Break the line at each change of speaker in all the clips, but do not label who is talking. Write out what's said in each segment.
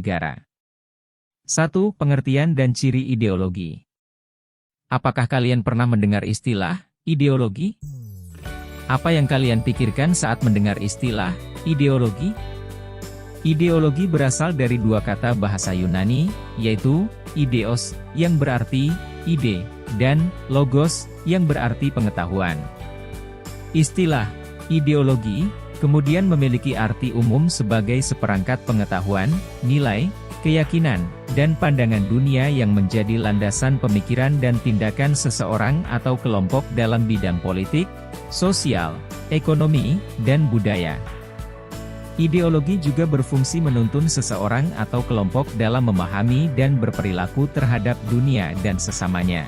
negara. 1. Pengertian dan ciri ideologi. Apakah kalian pernah mendengar istilah ideologi? Apa yang kalian pikirkan saat mendengar istilah ideologi? Ideologi berasal dari dua kata bahasa Yunani, yaitu ideos, yang berarti ide, dan logos, yang berarti pengetahuan. Istilah ideologi kemudian memiliki arti umum sebagai seperangkat pengetahuan, nilai, keyakinan, dan pandangan dunia yang menjadi landasan pemikiran dan tindakan seseorang atau kelompok dalam bidang politik, sosial, ekonomi, dan budaya. Ideologi juga berfungsi menuntun seseorang atau kelompok dalam memahami dan berperilaku terhadap dunia dan sesamanya.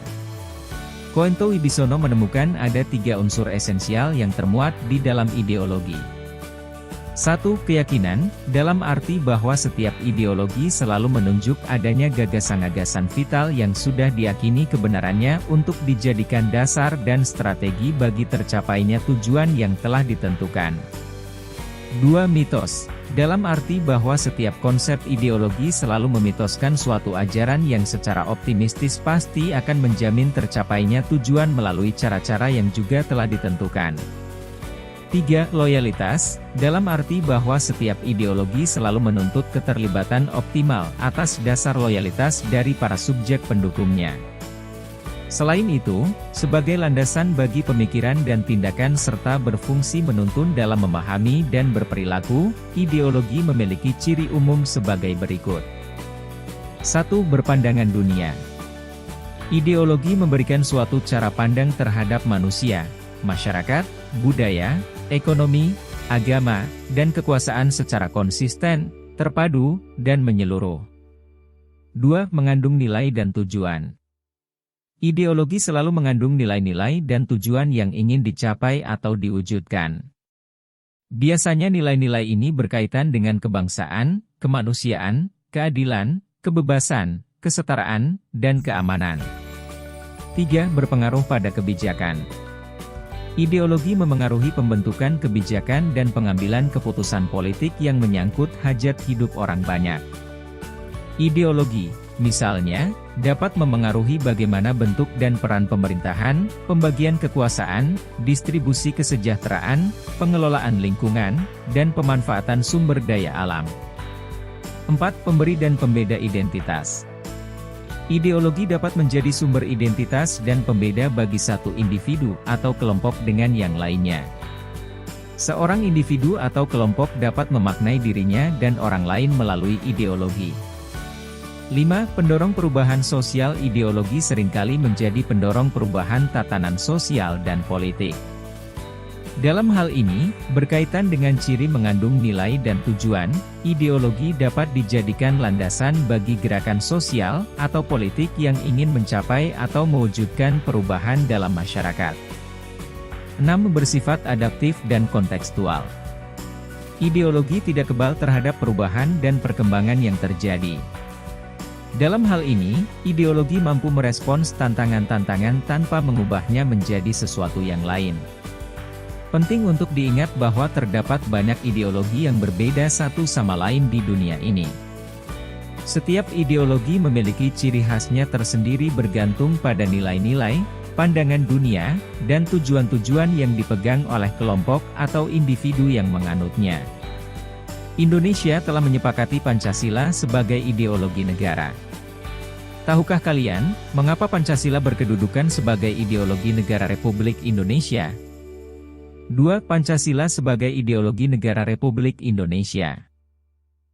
Koento Wibisono menemukan ada 3 unsur esensial yang termuat di dalam ideologi. 1. Keyakinan, dalam arti bahwa setiap ideologi selalu menunjuk adanya gagasan-gagasan vital yang sudah diyakini kebenarannya untuk dijadikan dasar dan strategi bagi tercapainya tujuan yang telah ditentukan. 2. Mitos, dalam arti bahwa setiap konsep ideologi selalu memitoskan suatu ajaran yang secara optimistis pasti akan menjamin tercapainya tujuan melalui cara-cara yang juga telah ditentukan. 3. Loyalitas, dalam arti bahwa setiap ideologi selalu menuntut keterlibatan optimal atas dasar loyalitas dari para subjek pendukungnya. Selain itu, sebagai landasan bagi pemikiran dan tindakan serta berfungsi menuntun dalam memahami dan berperilaku, ideologi memiliki ciri umum sebagai berikut. 1. Berpandangan dunia. Ideologi memberikan suatu cara pandang terhadap manusia, masyarakat, budaya, ekonomi, agama, dan kekuasaan secara konsisten, terpadu, dan menyeluruh. 2. Mengandung nilai dan tujuan. Ideologi selalu mengandung nilai-nilai dan tujuan yang ingin dicapai atau diwujudkan. Biasanya nilai-nilai ini berkaitan dengan kebangsaan, kemanusiaan, keadilan, kebebasan, kesetaraan, dan keamanan. 3. Berpengaruh pada kebijakan. Ideologi memengaruhi pembentukan kebijakan dan pengambilan keputusan politik yang menyangkut hajat hidup orang banyak. Ideologi, misalnya, dapat memengaruhi bagaimana bentuk dan peran pemerintahan, pembagian kekuasaan, distribusi kesejahteraan, pengelolaan lingkungan, dan pemanfaatan sumber daya alam. 4. Pemberi dan pembeda identitas. Ideologi dapat menjadi sumber identitas dan pembeda bagi satu individu atau kelompok dengan yang lainnya. Seorang individu atau kelompok dapat memaknai dirinya dan orang lain melalui ideologi. 5. Pendorong perubahan sosial. Ideologi seringkali menjadi pendorong perubahan tatanan sosial dan politik. Dalam hal ini, berkaitan dengan ciri mengandung nilai dan tujuan, ideologi dapat dijadikan landasan bagi gerakan sosial atau politik yang ingin mencapai atau mewujudkan perubahan dalam masyarakat. 6. Bersifat adaptif dan kontekstual. Ideologi tidak kebal terhadap perubahan dan perkembangan yang terjadi. Dalam hal ini, ideologi mampu merespons tantangan-tantangan tanpa mengubahnya menjadi sesuatu yang lain. Penting untuk diingat bahwa terdapat banyak ideologi yang berbeda satu sama lain di dunia ini. Setiap ideologi memiliki ciri khasnya tersendiri bergantung pada nilai-nilai, pandangan dunia, dan tujuan-tujuan yang dipegang oleh kelompok atau individu yang menganutnya. Indonesia telah menyepakati Pancasila sebagai ideologi negara. Tahukah kalian, mengapa Pancasila berkedudukan sebagai ideologi negara Republik Indonesia? 2. Pancasila sebagai ideologi negara Republik Indonesia.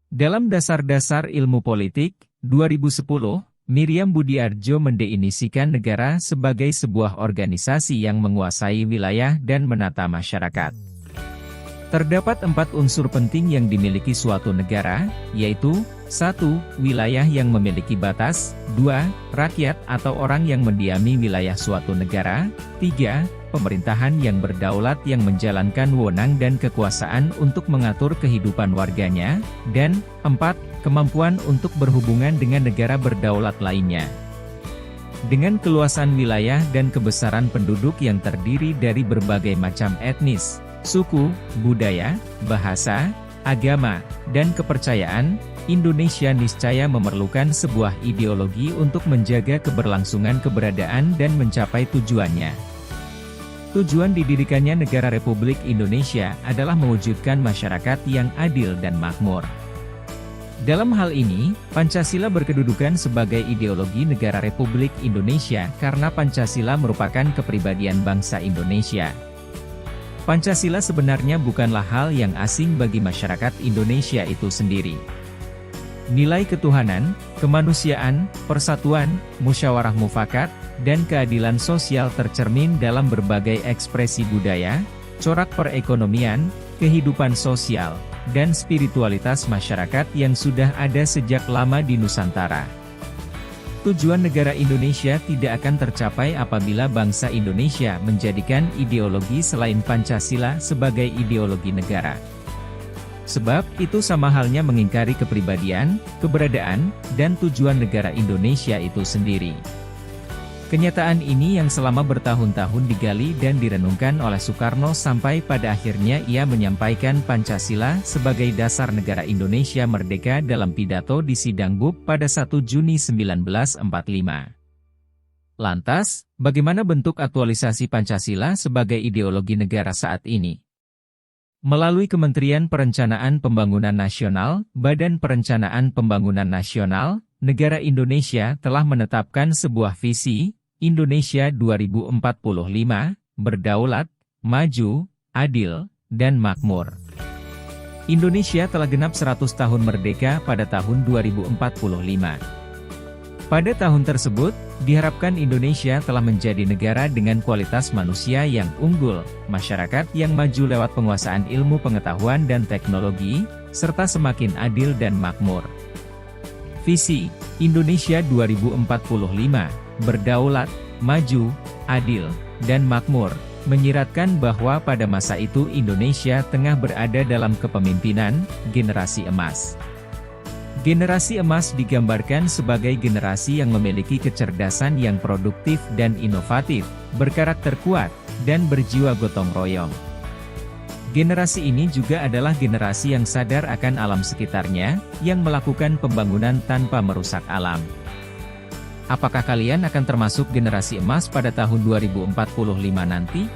Dalam Dasar-Dasar Ilmu Politik, 2010, Miriam Budiardjo mendefinisikan negara sebagai sebuah organisasi yang menguasai wilayah dan menata masyarakat. Terdapat 4 unsur penting yang dimiliki suatu negara, yaitu 1. Wilayah yang memiliki batas. 2. Rakyat atau orang yang mendiami wilayah suatu negara. 3. Pemerintahan yang berdaulat yang menjalankan wewenang dan kekuasaan untuk mengatur kehidupan warganya. Dan 4. Kemampuan untuk berhubungan dengan negara berdaulat lainnya. Dengan keluasan wilayah dan kebesaran penduduk yang terdiri dari berbagai macam etnis, suku, budaya, bahasa, agama, dan kepercayaan, Indonesia niscaya memerlukan sebuah ideologi untuk menjaga keberlangsungan keberadaan dan mencapai tujuannya. Tujuan didirikannya Negara Republik Indonesia adalah mewujudkan masyarakat yang adil dan makmur. Dalam hal ini, Pancasila berkedudukan sebagai ideologi Negara Republik Indonesia karena Pancasila merupakan kepribadian bangsa Indonesia. Pancasila sebenarnya bukanlah hal yang asing bagi masyarakat Indonesia itu sendiri. Nilai ketuhanan, kemanusiaan, persatuan, musyawarah mufakat, dan keadilan sosial tercermin dalam berbagai ekspresi budaya, corak perekonomian, kehidupan sosial, dan spiritualitas masyarakat yang sudah ada sejak lama di Nusantara. Tujuan negara Indonesia tidak akan tercapai apabila bangsa Indonesia menjadikan ideologi selain Pancasila sebagai ideologi negara. Sebab, itu sama halnya mengingkari kepribadian, keberadaan, dan tujuan negara Indonesia itu sendiri. Kenyataan ini yang selama bertahun-tahun digali dan direnungkan oleh Soekarno sampai pada akhirnya ia menyampaikan Pancasila sebagai dasar negara Indonesia merdeka dalam pidato di Sidang BUP pada 1 Juni 1945. Lantas, bagaimana bentuk aktualisasi Pancasila sebagai ideologi negara saat ini? Melalui Kementerian Perencanaan Pembangunan Nasional, Badan Perencanaan Pembangunan Nasional, negara Indonesia telah menetapkan sebuah visi, Indonesia 2045, berdaulat, maju, adil, dan makmur. Indonesia telah genap 100 tahun merdeka pada tahun 2045. Pada tahun tersebut, diharapkan Indonesia telah menjadi negara dengan kualitas manusia yang unggul, masyarakat yang maju lewat penguasaan ilmu pengetahuan dan teknologi, serta semakin adil dan makmur. Visi Indonesia 2045, berdaulat, maju, adil, dan makmur, menyiratkan bahwa pada masa itu Indonesia tengah berada dalam kepemimpinan generasi emas. Generasi emas digambarkan sebagai generasi yang memiliki kecerdasan yang produktif dan inovatif, berkarakter kuat, dan berjiwa gotong royong. Generasi ini juga adalah generasi yang sadar akan alam sekitarnya, yang melakukan pembangunan tanpa merusak alam. Apakah kalian akan termasuk generasi emas pada tahun 2045 nanti?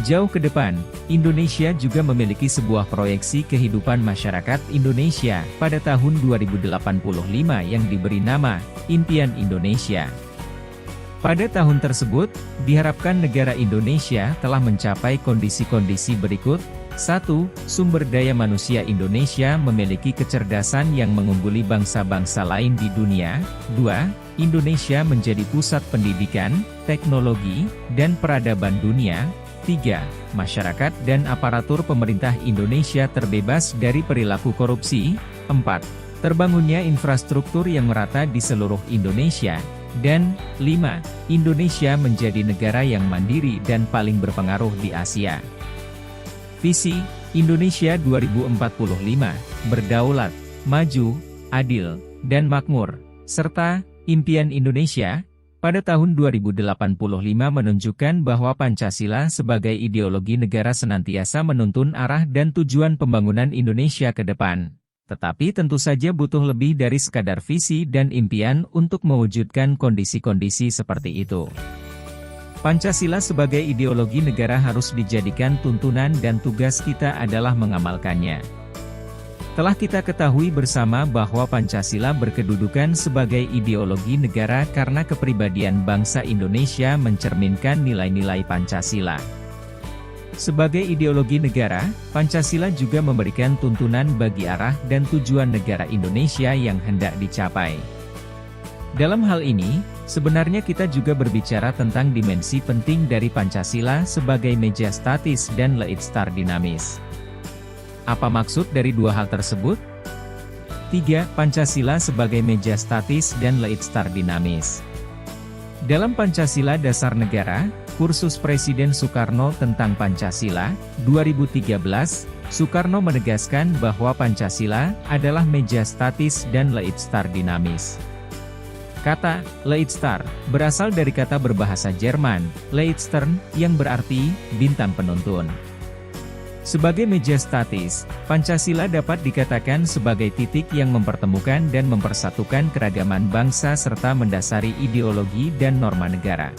Jauh ke depan, Indonesia juga memiliki sebuah proyeksi kehidupan masyarakat Indonesia pada tahun 2085 yang diberi nama Impian Indonesia. Pada tahun tersebut, diharapkan negara Indonesia telah mencapai kondisi-kondisi berikut. 1. Sumber daya manusia Indonesia memiliki kecerdasan yang mengungguli bangsa-bangsa lain di dunia. 2. Indonesia menjadi pusat pendidikan, teknologi, dan peradaban dunia. 3. Masyarakat dan aparatur pemerintah Indonesia terbebas dari perilaku korupsi. 4. Terbangunnya infrastruktur yang merata di seluruh Indonesia. Dan 5. Indonesia menjadi negara yang mandiri dan paling berpengaruh di Asia. Visi Indonesia 2045, berdaulat, maju, adil, dan makmur, serta Impian Indonesia pada tahun 2085 menunjukkan bahwa Pancasila sebagai ideologi negara senantiasa menuntun arah dan tujuan pembangunan Indonesia ke depan. Tetapi tentu saja butuh lebih dari sekadar visi dan impian untuk mewujudkan kondisi-kondisi seperti itu. Pancasila sebagai ideologi negara harus dijadikan tuntunan dan tugas kita adalah mengamalkannya. Telah kita ketahui bersama bahwa Pancasila berkedudukan sebagai ideologi negara karena kepribadian bangsa Indonesia mencerminkan nilai-nilai Pancasila. Sebagai ideologi negara, Pancasila juga memberikan tuntunan bagi arah dan tujuan negara Indonesia yang hendak dicapai. Dalam hal ini, sebenarnya kita juga berbicara tentang dimensi penting dari Pancasila sebagai meja statis dan leitstar dinamis. Apa maksud dari dua hal tersebut? 3. Pancasila sebagai meja statis dan leitstar dinamis. Dalam Pancasila Dasar Negara, kursus Presiden Soekarno tentang Pancasila, 2013, Soekarno menegaskan bahwa Pancasila adalah meja statis dan leitstar dinamis. Kata leitstar berasal dari kata berbahasa Jerman, Leitstern, yang berarti bintang penuntun. Sebagai meja statis, Pancasila dapat dikatakan sebagai titik yang mempertemukan dan mempersatukan keragaman bangsa serta mendasari ideologi dan norma negara.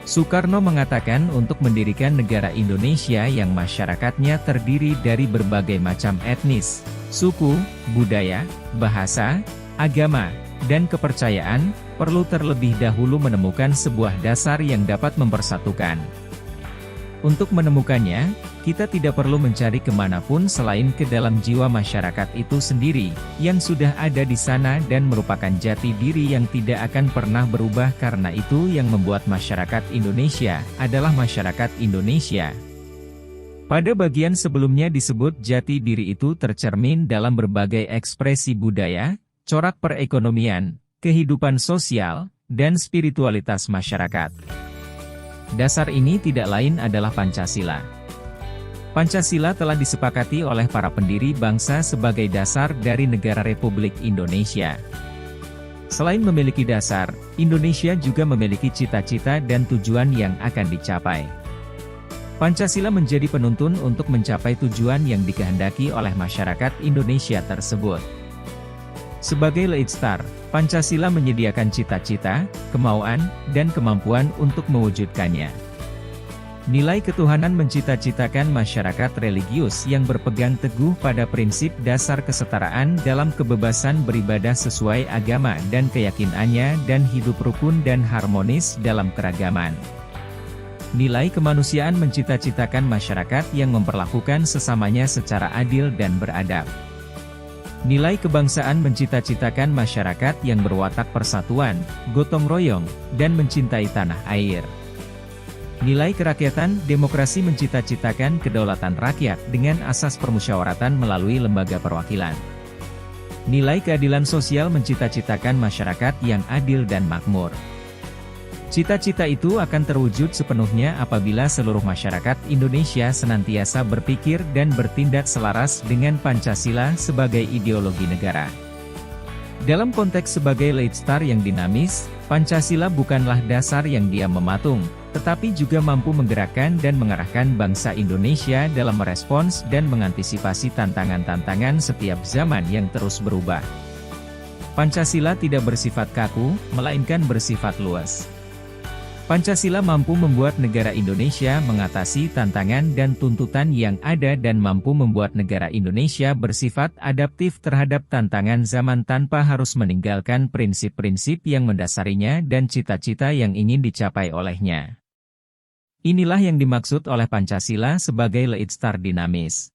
Soekarno mengatakan untuk mendirikan negara Indonesia yang masyarakatnya terdiri dari berbagai macam etnis, suku, budaya, bahasa, agama, dan kepercayaan, perlu terlebih dahulu menemukan sebuah dasar yang dapat mempersatukan. Untuk menemukannya, kita tidak perlu mencari kemanapun selain ke dalam jiwa masyarakat itu sendiri, yang sudah ada di sana dan merupakan jati diri yang tidak akan pernah berubah karena itu yang membuat masyarakat Indonesia, adalah masyarakat Indonesia. Pada bagian sebelumnya disebut jati diri itu tercermin dalam berbagai ekspresi budaya, corak perekonomian, kehidupan sosial, dan spiritualitas masyarakat. Dasar ini tidak lain adalah Pancasila. Pancasila telah disepakati oleh para pendiri bangsa sebagai dasar dari negara Republik Indonesia. Selain memiliki dasar, Indonesia juga memiliki cita-cita dan tujuan yang akan dicapai. Pancasila menjadi penuntun untuk mencapai tujuan yang dikehendaki oleh masyarakat Indonesia tersebut. Sebagai Leadstar, Pancasila menyediakan cita-cita, kemauan, dan kemampuan untuk mewujudkannya. Nilai ketuhanan mencita-citakan masyarakat religius yang berpegang teguh pada prinsip dasar kesetaraan dalam kebebasan beribadah sesuai agama dan keyakinannya dan hidup rukun dan harmonis dalam keragaman. Nilai kemanusiaan mencita-citakan masyarakat yang memperlakukan sesamanya secara adil dan beradab. Nilai kebangsaan mencita-citakan masyarakat yang berwatak persatuan, gotong royong, dan mencintai tanah air. Nilai kerakyatan, demokrasi mencita-citakan kedaulatan rakyat dengan asas permusyawaratan melalui lembaga perwakilan. Nilai keadilan sosial mencita-citakan masyarakat yang adil dan makmur. Cita-cita itu akan terwujud sepenuhnya apabila seluruh masyarakat Indonesia senantiasa berpikir dan bertindak selaras dengan Pancasila sebagai ideologi negara. Dalam konteks sebagai Leadstar yang dinamis, Pancasila bukanlah dasar yang diam mematung, tetapi juga mampu menggerakkan dan mengarahkan bangsa Indonesia dalam merespons dan mengantisipasi tantangan-tantangan setiap zaman yang terus berubah. Pancasila tidak bersifat kaku, melainkan bersifat luas. Pancasila mampu membuat negara Indonesia mengatasi tantangan dan tuntutan yang ada dan mampu membuat negara Indonesia bersifat adaptif terhadap tantangan zaman tanpa harus meninggalkan prinsip-prinsip yang mendasarinya dan cita-cita yang ingin dicapai olehnya. Inilah yang dimaksud oleh Pancasila sebagai Leadstar dinamis.